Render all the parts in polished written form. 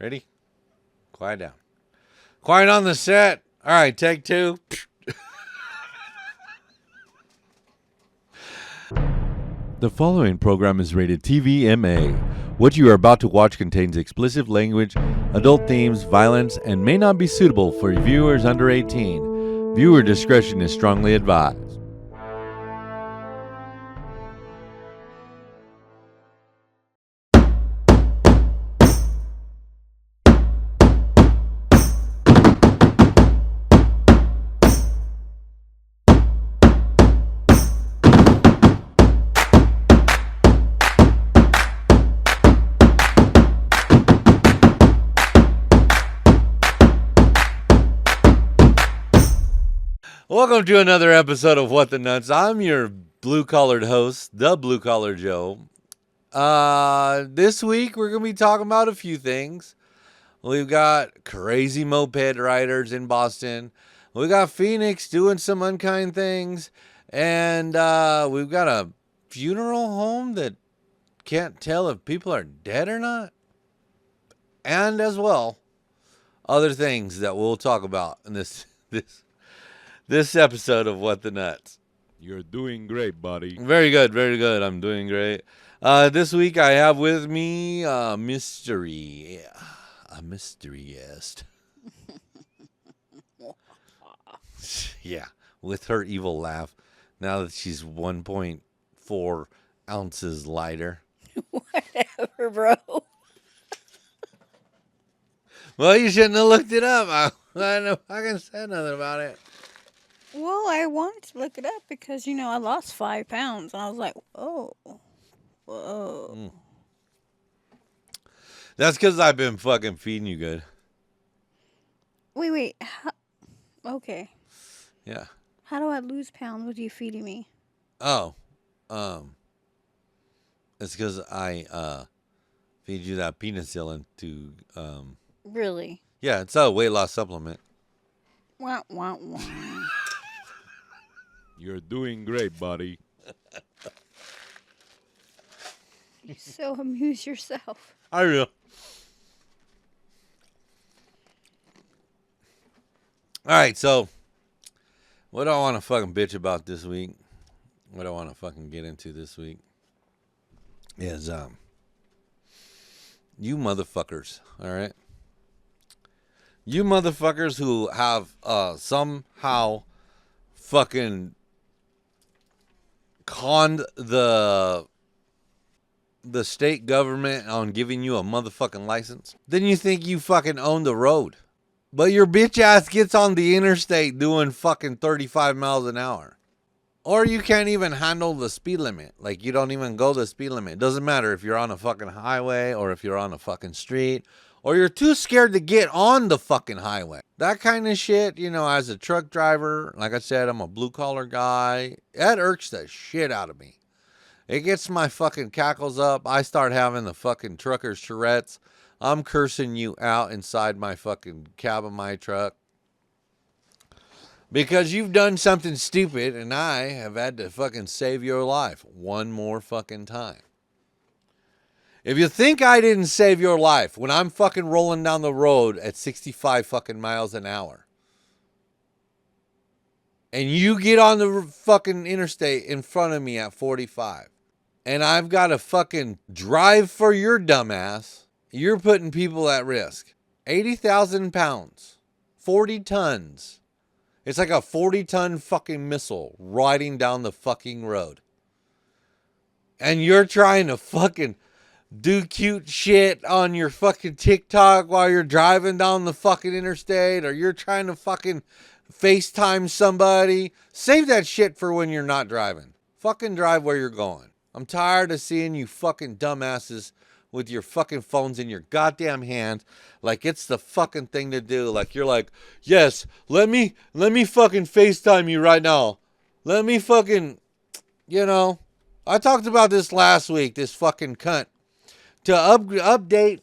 Ready? Quiet down. Quiet on the set. All right, take two. The following program is rated TVMA. What you are about to watch contains explicit language, adult themes, violence, and may not be suitable for viewers under 18. Viewer discretion is strongly advised. Welcome to another episode of What the Nuts. I'm your blue-collared host, the Blue Collar Joe. This week we're going to be talking about a few things. We've got crazy moped riders in Boston. We got Phoenix doing some unkind things. And we've got a funeral home that can't tell if people are dead or not. And as well, other things that we'll talk about in this episode of What the Nuts. You're doing great, buddy. Very good, very good. I'm doing great. This week I have with me a mystery guest. Yeah, with her evil laugh. Now that she's 1.4 ounces lighter. Whatever, bro. Well, you shouldn't have looked it up. I don't fucking say nothing about it. Well, I wanted to look it up because, I lost 5 pounds. And I was like, whoa. That's because I've been fucking feeding you good. Wait. Okay. Yeah. How do I lose pounds with you feeding me? Oh. It's because I feed you that penicillin to Really? Yeah, it's a weight loss supplement. Wah, wah, wah. You're doing great, buddy. You so amuse yourself. I will. All right, so what do I want to fucking bitch about this week? What I want to fucking get into this week is you motherfuckers, all right? You motherfuckers who have somehow fucking conned the state government on giving you a motherfucking license. Then you think you fucking own the road. But your bitch ass gets on the interstate doing fucking 35 miles an hour. Or you can't even handle the speed limit. Like, you don't even go the speed limit. It doesn't matter if you're on a fucking highway or if you're on a fucking street. Or you're too scared to get on the fucking highway. That kind of shit, as a truck driver, like I said, I'm a blue-collar guy. That irks the shit out of me. It gets my fucking cackles up. I start having the fucking trucker's Tourette's. I'm cursing you out inside my fucking cab of my truck. Because you've done something stupid and I have had to fucking save your life one more fucking time. If you think I didn't save your life when I'm fucking rolling down the road at 65 fucking miles an hour, and you get on the fucking interstate in front of me at 45, and I've got to fucking drive for your dumbass, you're putting people at risk. 80,000 pounds, 40 tons. It's like a 40-ton fucking missile riding down the fucking road. And you're trying to fucking do cute shit on your fucking TikTok while you're driving down the fucking interstate, or you're trying to fucking FaceTime somebody. Save that shit for when you're not driving. Fucking drive where you're going. I'm tired of seeing you fucking dumbasses with your fucking phones in your goddamn hands like it's the fucking thing to do. Like you're like, yes, let me fucking FaceTime you right now. Let me fucking, I talked about this last week, this fucking cunt. To update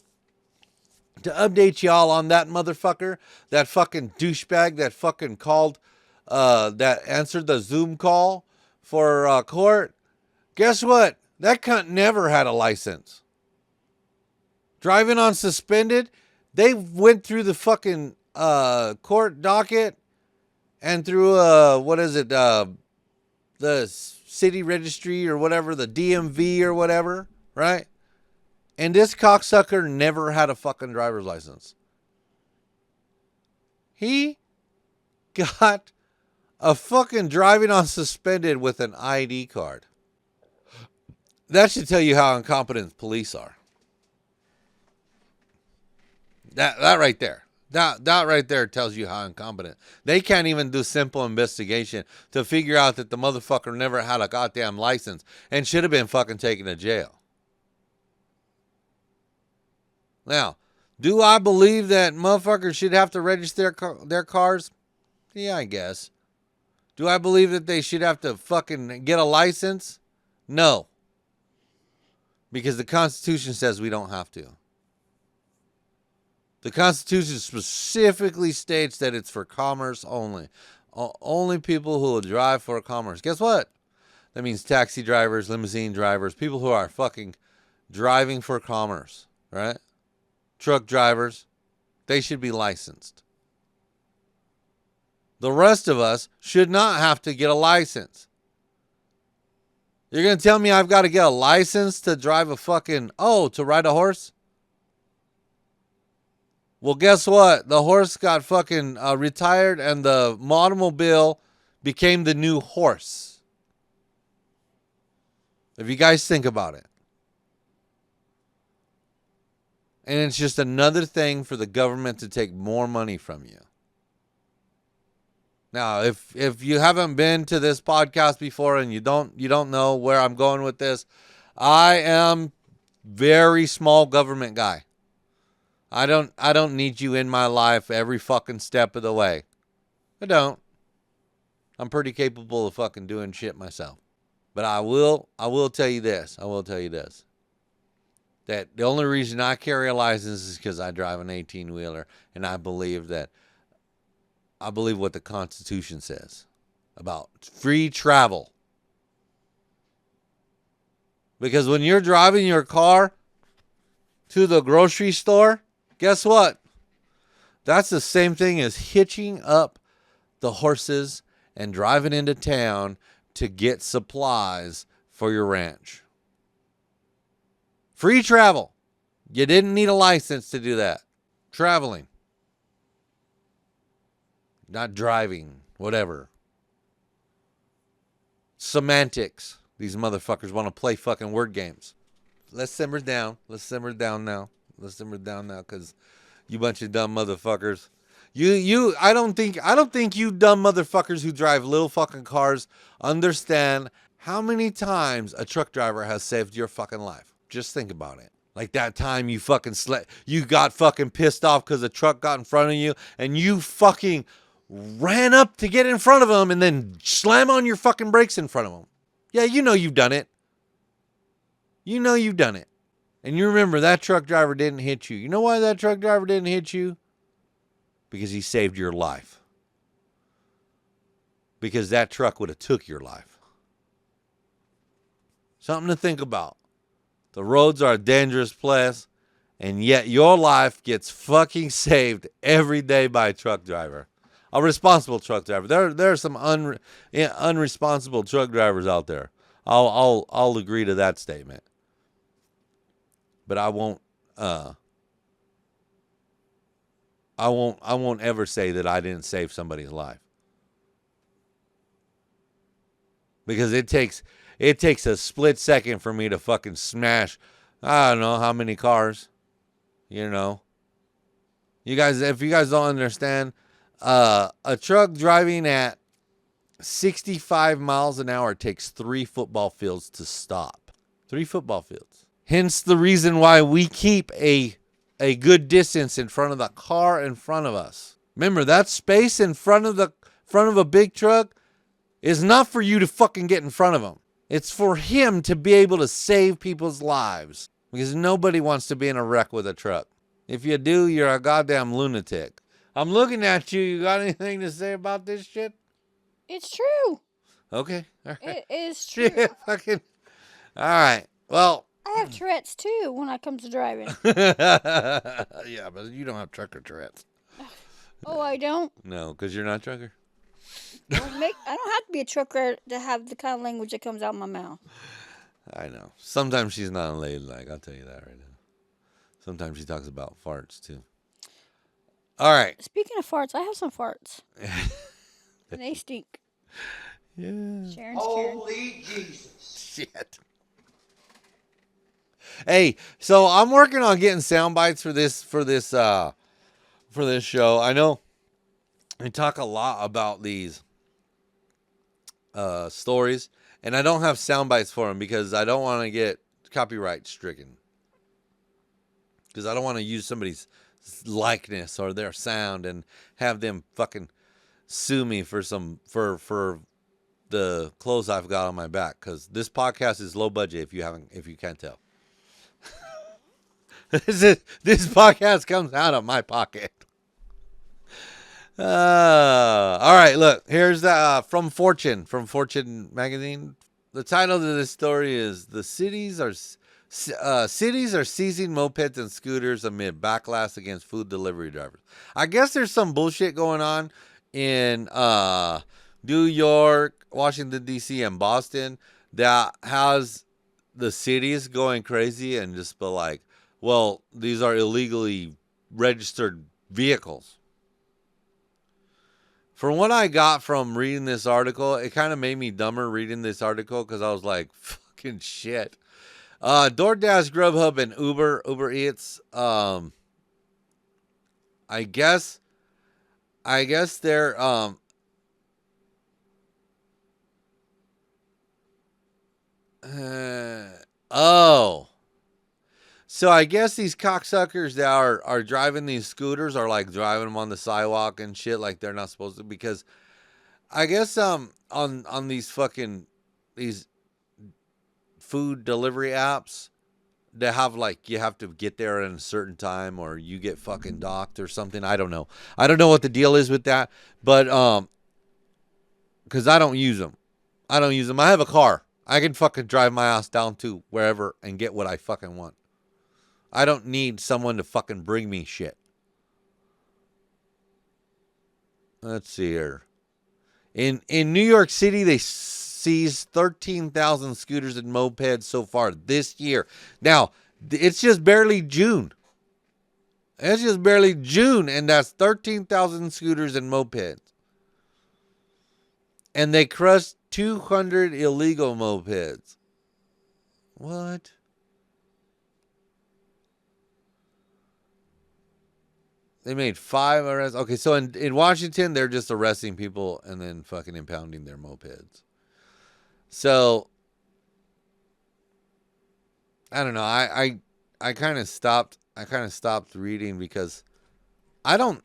y'all on that motherfucker, that fucking douchebag that fucking called, that answered the Zoom call for court. Guess what? That cunt never had a license. Driving on suspended, They went through the fucking court docket and through the city registry or whatever, the DMV or whatever, right? And this cocksucker never had a fucking driver's license. He got a fucking driving on suspended with an ID card. That should tell you how incompetent police are. That right there. That right there tells you how incompetent. They can't even do simple investigation to figure out that the motherfucker never had a goddamn license and should have been fucking taken to jail. Now, do I believe that motherfuckers should have to register their cars? Yeah, I guess. Do I believe that they should have to fucking get a license? No. Because the Constitution says we don't have to. The Constitution specifically states that it's for commerce only. Only people who will drive for commerce. Guess what? That means taxi drivers, limousine drivers, people who are fucking driving for commerce, right? Truck drivers, they should be licensed. The rest of us should not have to get a license. You're going to tell me I've got to get a license to drive a fucking, to ride a horse? Well, guess what? The horse got fucking retired and the automobile became the new horse. If you guys think about it. And it's just another thing for the government to take more money from you. Now, if you haven't been to this podcast before and you don't know where I'm going with this, I am very small government guy. I don't need you in my life every fucking step of the way. I don't. I'm pretty capable of fucking doing shit myself. But I will tell you this. That the only reason I carry a license is because I drive an 18-wheeler, and I believe what the Constitution says about free travel. Because when you're driving your car to the grocery store, guess what? That's the same thing as hitching up the horses and driving into town to get supplies for your ranch. Free travel. You didn't need a license to do that. Traveling. Not driving. Whatever. Semantics. These motherfuckers want to play fucking word games. Let's simmer down. Now, because you bunch of dumb motherfuckers. I don't think you dumb motherfuckers who drive little fucking cars understand how many times a truck driver has saved your fucking life. Just think about it. Like that time you fucking you got fucking pissed off because a truck got in front of you and you fucking ran up to get in front of him and then slam on your fucking brakes in front of him. Yeah, you know you've done it. And you remember that truck driver didn't hit you. You know why that truck driver didn't hit you? Because he saved your life. Because that truck would have took your life. Something to think about. The roads are a dangerous place, and yet your life gets fucking saved every day by a truck driver. A responsible truck driver. There are some unresponsible truck drivers out there. I'll agree to that statement. But I won't ever say that I didn't save somebody's life. Because it takes a split second for me to fucking smash, I don't know how many cars, you know. If you guys don't understand, a truck driving at 65 miles an hour takes 3 football fields to stop. 3 football fields. Hence the reason why we keep a good distance in front of the car in front of us. Remember, that space in front of a big truck is not for you to fucking get in front of him. It's for him to be able to save people's lives. Because nobody wants to be in a wreck with a truck. If you do, you're a goddamn lunatic. I'm looking at you. You got anything to say about this shit? It's true. Okay. All right. It is true. Yeah, fucking. All right. Well. I have Tourette's too when it comes to driving. Yeah, but you don't have trucker Tourette's. Oh, I don't. No, because you're not a trucker. I don't have to be a trucker to have the kind of language that comes out of my mouth. I know. Sometimes she's not ladylike. I'll tell you that right now. Sometimes she talks about farts too. All right. Speaking of farts, I have some farts. And they stink. Yeah. Sharon's Karen. Holy Jesus. Shit. Hey, so I'm working on getting sound bites for this show. I know we talk a lot about these stories, and I don't have sound bites for them because I don't want to get copyright stricken. Because I don't want to use somebody's likeness or their sound and have them fucking sue me for the clothes I've got on my back. Because this podcast is low budget if you can't tell. This podcast comes out of my pocket. All right, look, here's from Fortune magazine. The title of this story is "The cities are seizing mopeds and scooters amid backlash against food delivery drivers." I guess there's some bullshit going on in New York, Washington D.C., and Boston that has the cities going crazy and just be like, well, these are illegally registered vehicles. From what I got from reading this article, it kind of made me dumber reading this article because I was like, fucking shit. DoorDash, Grubhub, and Uber Eats, I guess they're, So I guess these cocksuckers that are driving these scooters are like driving them on the sidewalk and shit like they're not supposed to, because I guess on these food delivery apps, they have like you have to get there at a certain time or you get fucking docked or something. I don't know what the deal is with that, but because I don't use them. I have a car. I can fucking drive my ass down to wherever and get what I fucking want. I don't need someone to fucking bring me shit. Let's see here. In New York City, they seized 13,000 scooters and mopeds so far this year. Now, it's just barely June. And that's 13,000 scooters and mopeds. And they crushed 200 illegal mopeds. What? They made 5 arrests. Okay, so in Washington, they're just arresting people and then fucking impounding their mopeds. So, I don't know. I kind of stopped reading because I don't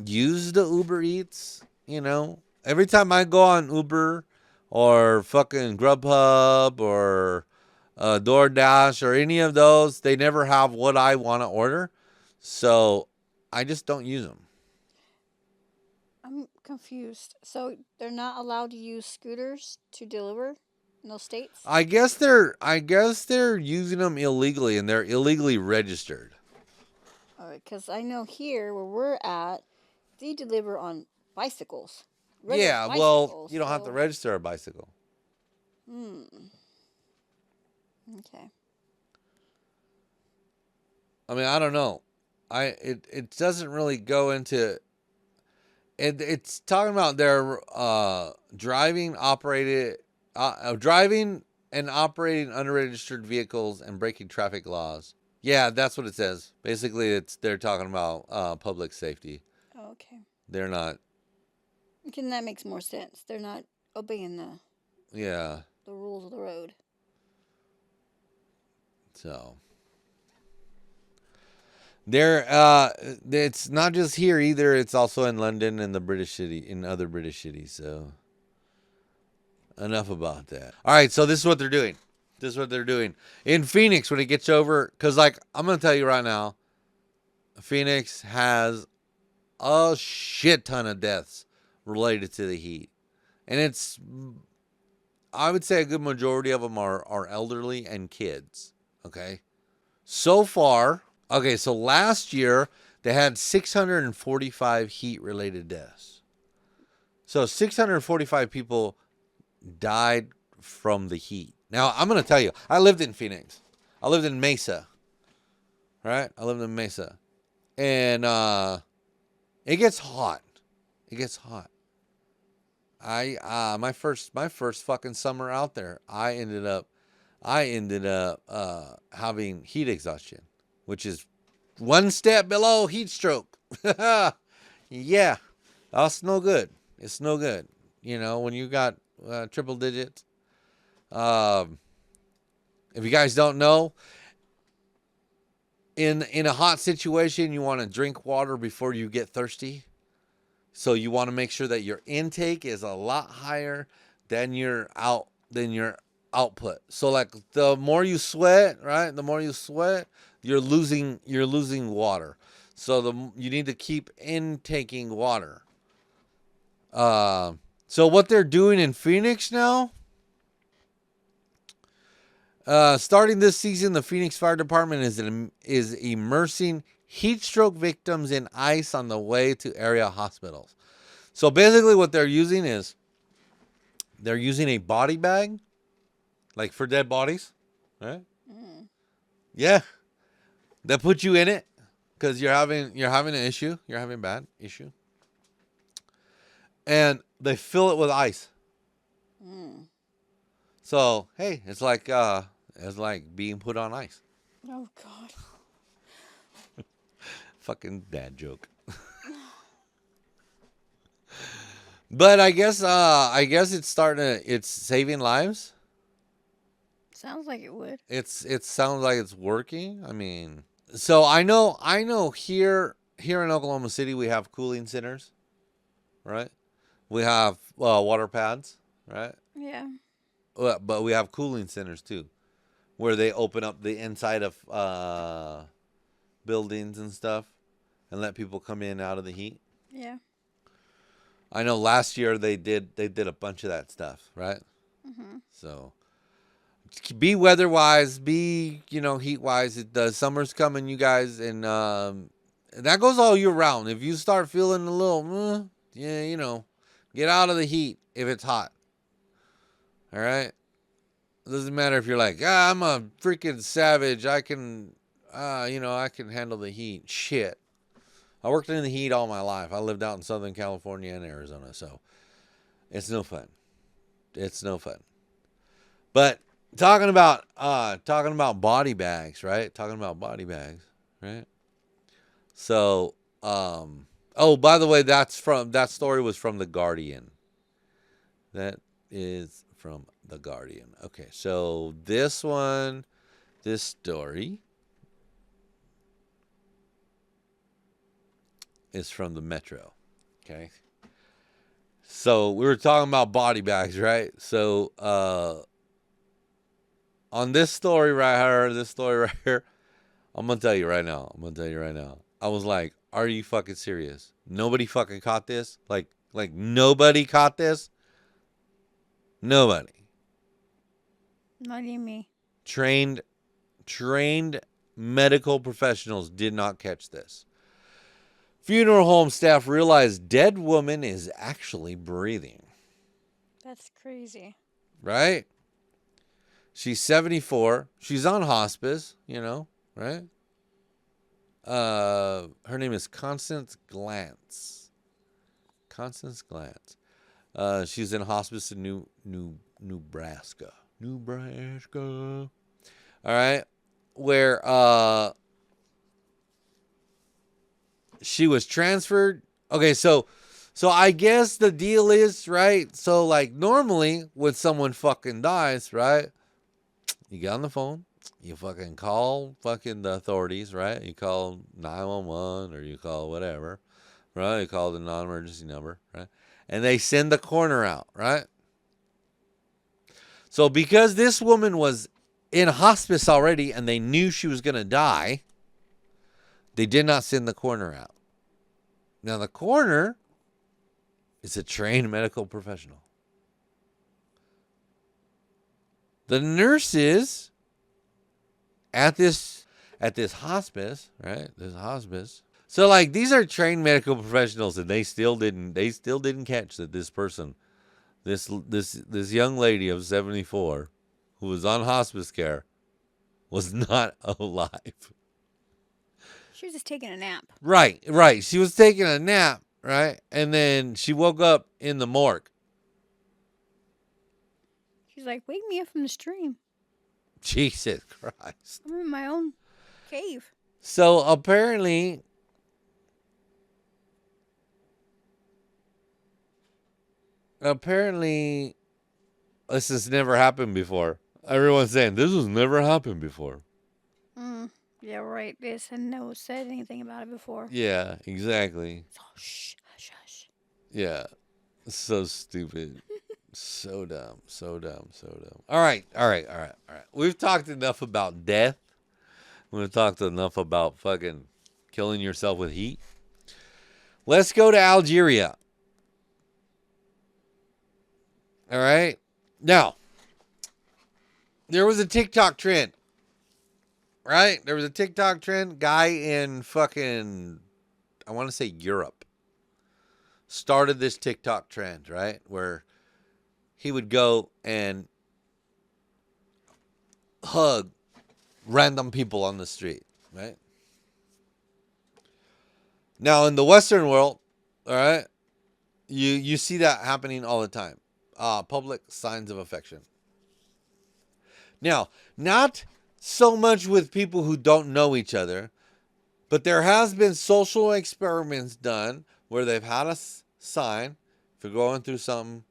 use the Uber Eats, you know. Every time I go on Uber or fucking Grubhub or DoorDash or any of those, they never have what I want to order. So I just don't use them. I'm confused. So they're not allowed to use scooters to deliver in those states? I guess they're using them illegally and they're illegally registered. All right, because I know here where we're at, they deliver on bicycles. Yeah, well, you don't have to register a bicycle. Okay. I mean, I don't know. It doesn't really go into it. It's talking about their driving and operating unregistered vehicles and breaking traffic laws. Yeah, that's what it says. Basically, they're talking about public safety. Oh, okay. They're not. Okay, that makes more sense. They're not obeying the rules of the road. So it's not just here either. It's also in London and in other British cities. So enough about that. All right, so this is what they're doing. In Phoenix when it gets over, because like I'm gonna tell you right now, Phoenix has a shit ton of deaths related to the heat, and I would say a good majority of them are elderly and kids. Okay. So far, okay, so last year they had 645 heat-related deaths. So 645 people died from the heat. Now, I'm going to tell you, I lived in Phoenix. I lived in Mesa, right? I lived in Mesa. And it gets hot. It gets hot. My first fucking summer out there, I ended up having heat exhaustion, which is one step below heat stroke. Yeah, that's no good. It's no good. You know, when you got triple digits. If you guys don't know, in a hot situation, you want to drink water before you get thirsty. So you want to make sure that your intake is a lot higher than your output. So like the more you sweat, right? The more you sweat, you're losing water. So you need to keep intaking water. So what they're doing in Phoenix now, starting this season, the Phoenix Fire Department is immersing heat stroke victims in ice on the way to area hospitals. So basically what they're using is they're using a body bag, like for dead bodies, right? Mm. Yeah. They put you in it because you're having an issue. You're having a bad issue. And they fill it with ice. Mm. So, hey, it's like being put on ice. Oh, God. Fucking dad joke. But I guess it's saving lives. Sounds like it would. It sounds like it's working. I mean, so I know here in Oklahoma City we have cooling centers, right? We have water pads, right? Yeah. But we have cooling centers too, where they open up the inside of buildings and stuff and let people come in and out of the heat. Yeah. I know last year they did a bunch of that stuff, right? Mm-hmm. So be weather wise, be heat wise. The summer's coming, you guys, and that goes all year round. If you start feeling a little, get out of the heat if it's hot. All right. It doesn't matter if you're like, I'm a freaking savage. I can handle the heat. Shit. I worked in the heat all my life. I lived out in Southern California and Arizona, so it's no fun. It's no fun. But talking about body bags, right? Talking about body bags, right? So, by the way, that story was from The Guardian. That is from The Guardian. Okay, so this story is from the Metro. Okay. So we were talking about body bags, right? So on this story right here, I'm gonna tell you right now. I was like, are you fucking serious? Nobody fucking caught this? Like nobody caught this? Nobody. Not even me. Trained medical professionals did not catch this. Funeral home staff realized dead woman is actually breathing. That's crazy. Right? She's 74. She's on hospice, right? Her name is Constance Glantz. She's in hospice in Nebraska. All right. Where she was transferred. Okay, so I guess the deal is, right? So like normally when someone fucking dies, right? You get on the phone, you fucking call fucking the authorities, right? You call 911 or you call whatever, right? You call the non-emergency number, right? And they send the coroner out, right? So because this woman was in hospice already and they knew she was going to die, they did not send the coroner out. Now, the coroner is a trained medical professional. The nurses at this hospice, right? This hospice. So like these are trained medical professionals, and they still didn't catch that this person, this young lady of 74, who was on hospice care, was not alive. She was just taking a nap. Right. She was taking a nap, right? And then she woke up in the morgue. She's like, wake me up from the stream. Jesus Christ. I'm in my own cave. So apparently this has never happened before. Everyone's saying this has never happened before. Yeah, right. This and no said anything about it before. Yeah, exactly. So shh, hush, hush. Yeah. So stupid. So dumb. All right. We've talked enough about death. We've talked enough about fucking killing yourself with heat. Let's go to Algeria. All right. Now, there was a TikTok trend. Right? There was a TikTok trend. Guy in fucking, I want to say Europe, started this TikTok trend, right? Where he would go and hug random people on the street, right? Now, in the Western world, all right, you see that happening all the time. Public signs of affection. Now, not so much with people who don't know each other, but there has been social experiments done where they've had a sign for going through something,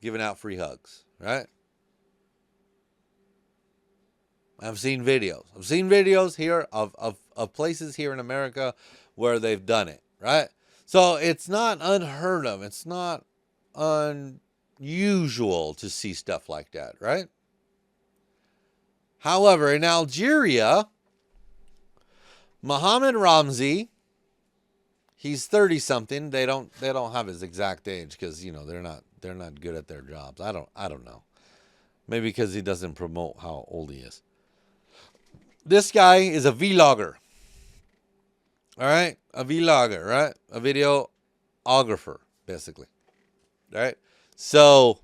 giving out free hugs, right? I've seen videos here of places here in America where they've done it, right? So it's not unheard of. It's not unusual to see stuff like that, right? However, in Algeria, Mohammed Ramzi, he's 30 something. They don't have his exact age because, you know, they're not good at their jobs. I don't know. Maybe because he doesn't promote how old he is. This guy is a vlogger. All right? A vlogger, right? A videographer, basically. All right? So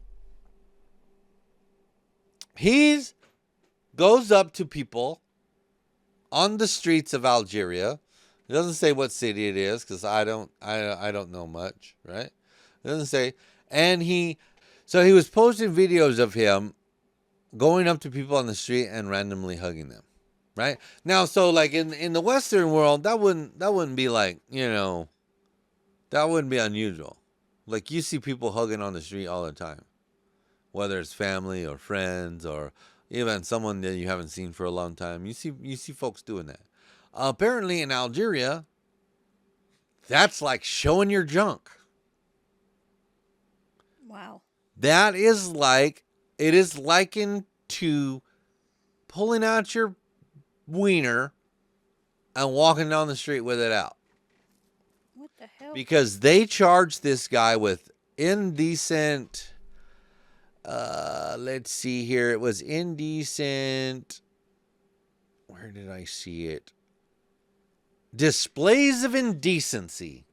he goes up to people on the streets of Algeria. It doesn't say what city it is because I don't know much, right? It doesn't say. And he was posting videos of him going up to people on the street and randomly hugging them. Right? Now, so like in the Western world, that wouldn't be like, you know, that wouldn't be unusual. Like you see people hugging on the street all the time, whether it's family or friends or even someone that you haven't seen for a long time. You see folks doing that. Apparently in Algeria, that's like showing your junk. Wow. That is like, it is likened to pulling out your wiener and walking down the street with it out. What the hell? Because they charged this guy with indecent, let's see here. It was indecent. Where did I see it? Displays of indecency.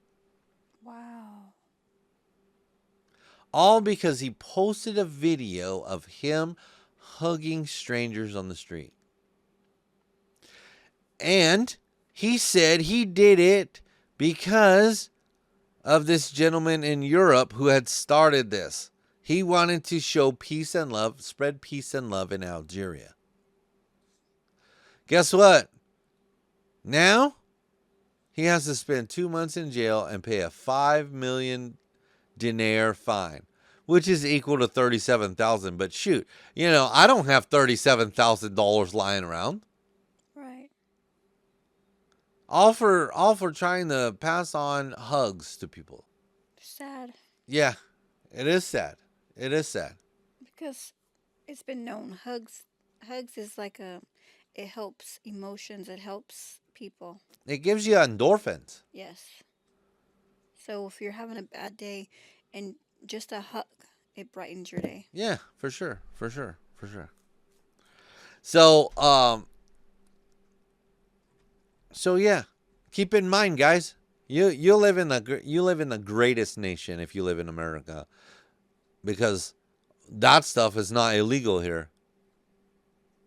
Wow. All because he posted a video of him hugging strangers on the street. And he said he did it because of this gentleman in Europe who had started this. He wanted to show peace and love, spread peace and love in Algeria. Guess what? Now he has to spend 2 months in jail and pay a 5 million dinar fine, which is equal to $37,000. But shoot, you know, I don't have $37,000 lying around. Right. All for trying to pass on hugs to people. Sad. Yeah, it is sad. It is sad. Because it's been known hugs is like it helps emotions, it helps people. It gives you endorphins. Yes. So if you're having a bad day and just a hug, it brightens your day. Yeah, for sure. So, yeah, keep in mind, guys, you live in the greatest nation if you live in America, because that stuff is not illegal here.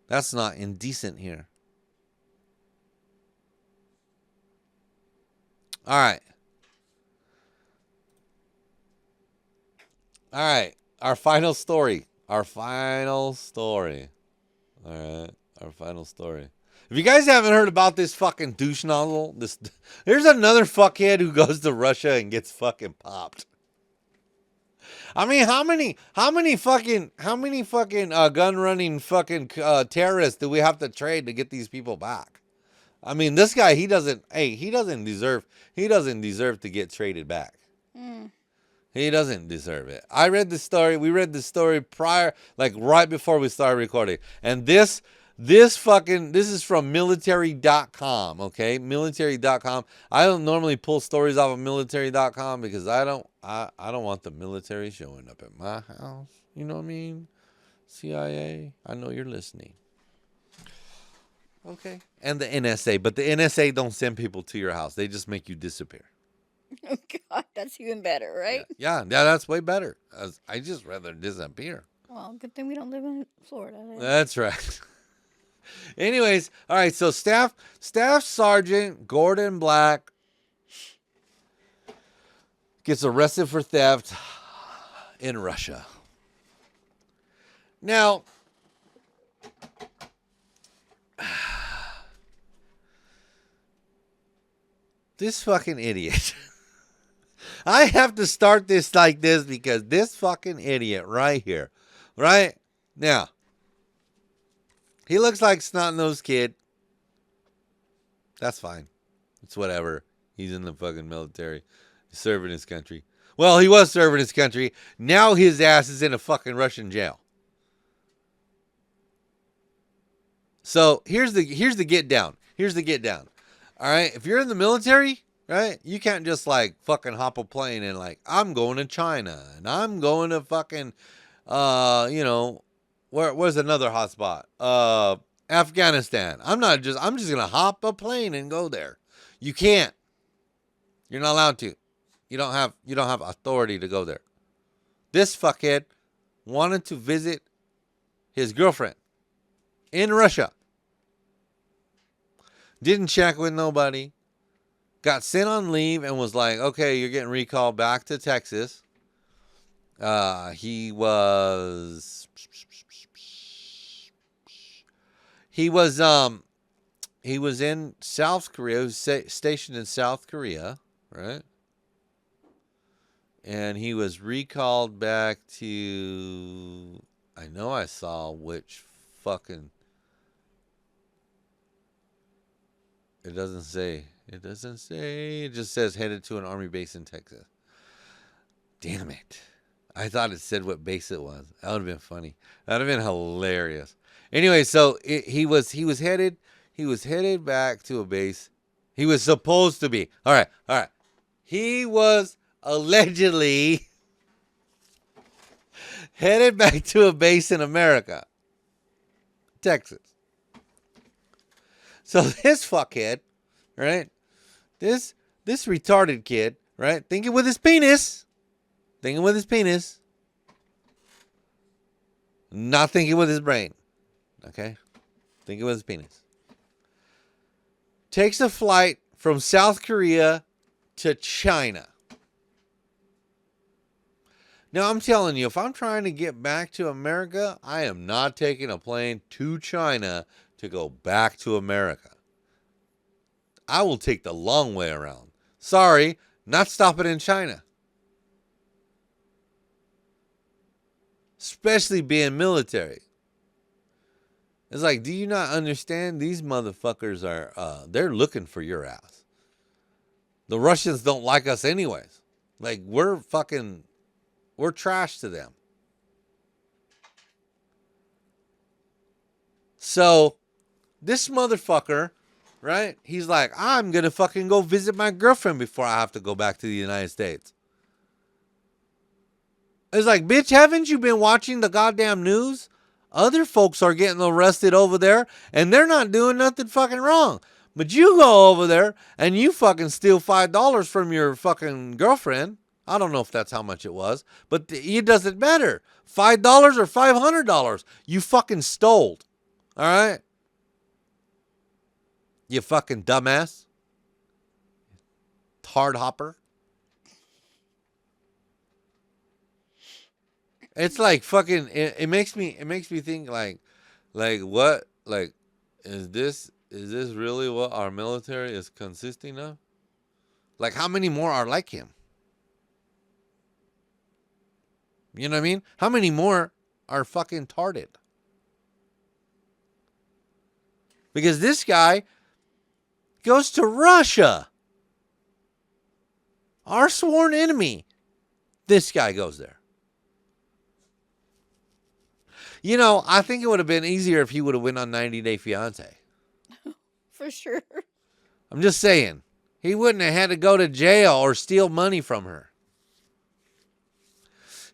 That's not indecent here. All right. All right. Our final story. All right. Our final story. If you guys haven't heard about this fucking douche nozzle, there's another fuckhead who goes to Russia and gets fucking popped. I mean, how many fucking gun running fucking terrorists do we have to trade to get these people back? I mean, this guy, he doesn't deserve to get traded back. He doesn't deserve it. We read the story prior, like right before we started recording. And this is from military.com, okay? Military.com. I don't normally pull stories off of military.com because I don't want the military showing up at my house. You know what I mean? CIA, I know you're listening. Okay. And the NSA, but the NSA don't send people to your house. They just make you disappear. Oh, God, that's even better, right? Yeah, that's way better. I just rather disappear. Well, good thing we don't live in Florida. That's right. Anyways, all right, so Staff Sergeant Gordon Black gets arrested for theft in Russia. Now, this fucking idiot. I have to start this like this because this fucking idiot right here, right? Now, he looks like snot-nosed kid. That's fine. It's whatever. He's in the fucking military. He's serving his country. Well, he was serving his country. Now his ass is in a fucking Russian jail. So here's the get down. All right, if you're in the military, right, you can't just like fucking hop a plane and like, I'm going to China and I'm going to fucking, where's another hot spot? Afghanistan. I'm just gonna hop a plane and go there. You can't. You're not allowed to. You don't have authority to go there. This fuckhead wanted to visit his girlfriend in Russia. Didn't check with nobody. Got sent on leave and was like, okay, you're getting recalled back to Texas. He was in South Korea. He was stationed in South Korea, right? And he was recalled back to, I know I saw which fucking, it doesn't say. It just says headed to an army base in Texas. Damn it. I thought it said what base it was. That would have been funny. That would have been hilarious. Anyway, so he was headed back to a base. He was supposed to be. All right. He was allegedly headed back to a base in America, Texas. So this fuckhead, right? This retarded kid, right? Thinking with his penis. Not thinking with his brain. Okay? Thinking with his penis. Takes a flight from South Korea to China. Now, I'm telling you, if I'm trying to get back to America, I am not taking a plane to China to go back to America. I will take the long way around. Sorry, not stopping in China. Especially being military. It's like, do you not understand? These motherfuckers are, they're looking for your ass. The Russians don't like us anyways. Like, we're trash to them. So, this motherfucker, right? He's like, I'm going to fucking go visit my girlfriend before I have to go back to the United States. It's like, bitch, haven't you been watching the goddamn news? Other folks are getting arrested over there, and they're not doing nothing fucking wrong. But you go over there and you fucking steal $5 from your fucking girlfriend. I don't know if that's how much it was, but it doesn't matter. $5 or $500, you fucking stole. All right? You fucking dumbass. Hard hopper. It's like fucking. It makes me think like what? Like, is this really what our military is consisting of? Like, how many more are like him? You know what I mean? How many more are fucking tarded? Because this guy goes to Russia, our sworn enemy. This guy goes there. You know, I think it would have been easier if he would have went on 90 Day Fiance. For sure. I'm just saying. He wouldn't have had to go to jail or steal money from her.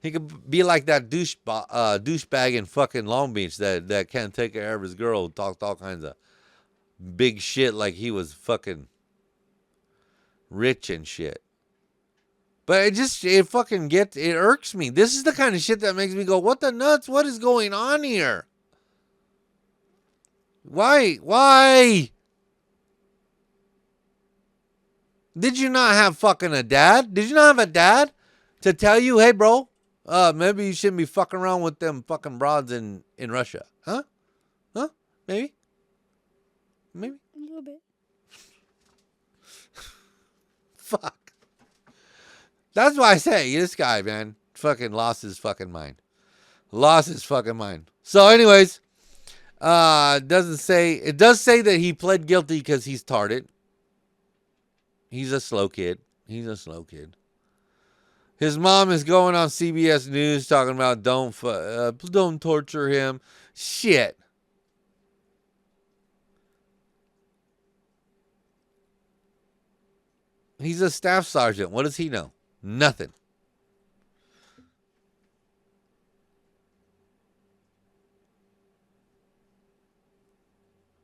He could be like that douchebag in fucking Long Beach that can't take care of his girl, talked all kinds of big shit like he was fucking rich and shit. But it irks me. This is the kind of shit that makes me go, what the nuts? What is going on here? Why? Did you not have fucking a dad? Did you not have a dad to tell you, hey, bro, maybe you shouldn't be fucking around with them fucking broads in Russia? Huh? Maybe? A little bit. Fuck. That's why I say this guy, man, fucking lost his fucking mind. So anyways, it does say that he pled guilty because he's tarded. He's a slow kid. His mom is going on CBS News talking about don't torture him. Shit. He's a staff sergeant. What does he know? Nothing.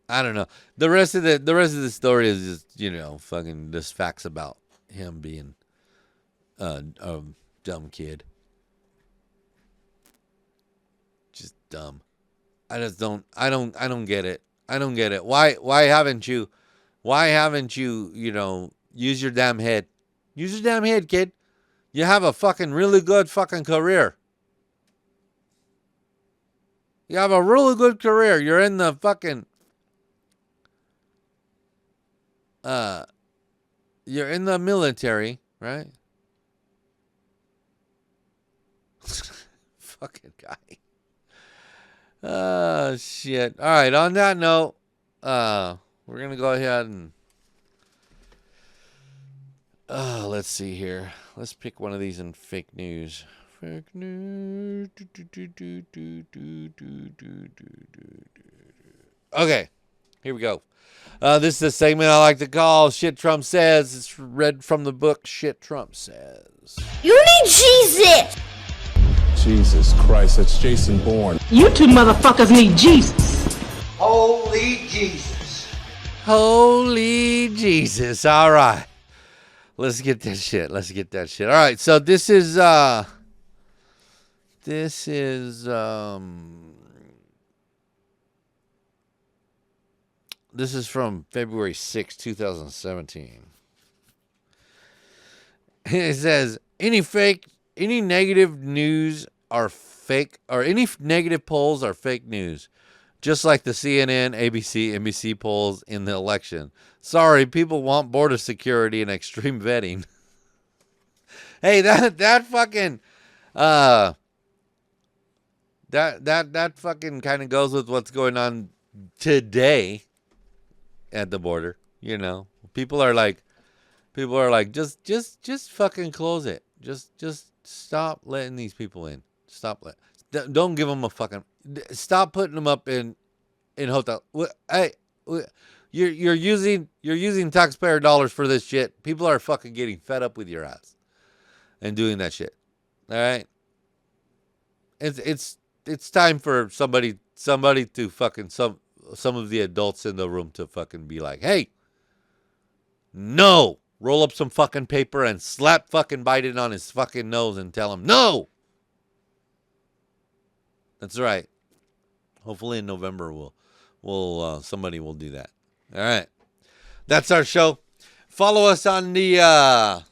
I don't know. The rest of the story is just, fucking just facts about him being a dumb kid. Just dumb. I don't get it. Why haven't you use your damn head? Use your damn head, kid. You have a fucking really good fucking career. You're in the fucking you're in the military, right? Fucking guy. Oh, shit. All right, on that note, we're going to go ahead and let's see here. Let's pick one of these in fake news. Fake news. Okay, here we go. This is a segment I like to call Shit Trump Says. It's read from the book Shit Trump Says. You need Jesus! Jesus Christ, that's Jason Bourne. You two motherfuckers need Jesus. Holy Jesus. Holy Jesus. All right. Let's get that shit. All right. So this is from February 6, 2017. It says any negative news are fake, or any negative polls are fake news. Just like the CNN, ABC, NBC polls in the election. Sorry, people want border security and extreme vetting. Hey, that fucking that fucking kind of goes with what's going on today at the border. People are like, just fucking close it. Just stop letting these people in. Don't give them a fucking. Stop putting them up in hotel. Hey, you're using taxpayer dollars for this shit. People are fucking getting fed up with your ass and doing that shit. All right. It's it's time for somebody to fucking some of the adults in the room to fucking be like, hey, no, roll up some fucking paper and slap fucking Biden on his fucking nose and tell him no. That's right. Hopefully in November somebody will do that. All right, that's our show. Follow us on the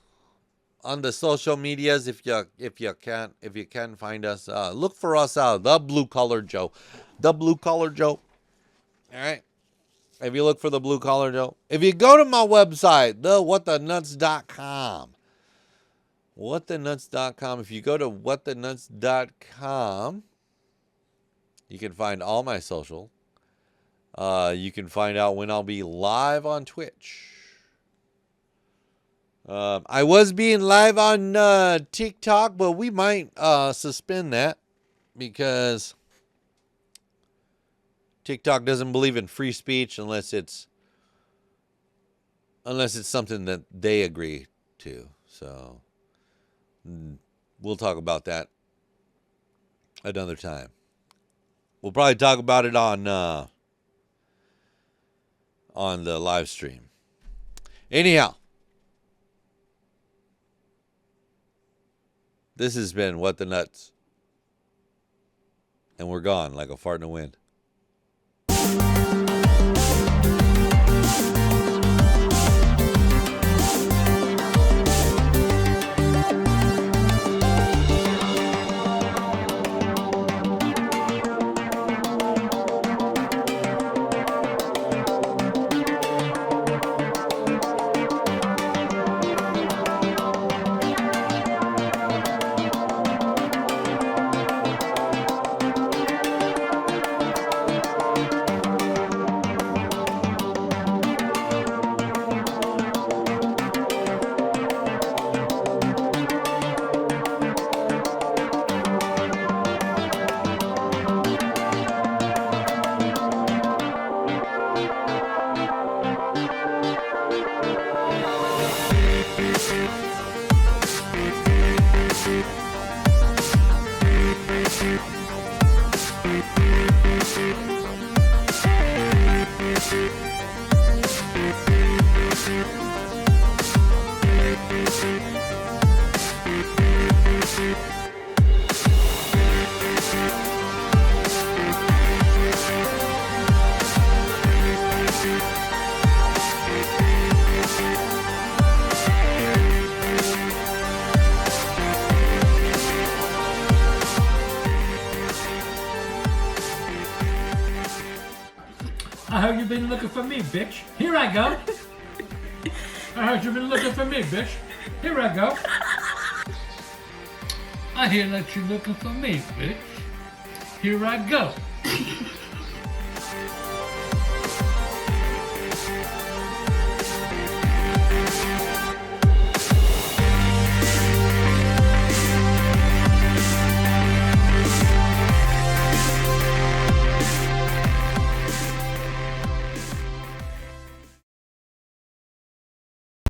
social medias if you can find us. Look for us out, the Blue Collar Joe. All right. If you look for the Blue Collar Joe, if you go to my website, whatthenuts.com. Whatthenuts.com. If you go to whatthenuts.com, you can find all my social. You can find out when I'll be live on Twitch. I was being live on TikTok, but we might suspend that because TikTok doesn't believe in free speech unless it's something that they agree to. So we'll talk about that another time. We'll probably talk about it on the live stream. Anyhow, this has been What the Nuts. And we're gone like a fart in the wind. I heard you've been looking for me, bitch. Here I go. I heard you've been looking for me, bitch. Here I go. I hear that you're looking for me, bitch. Here I go.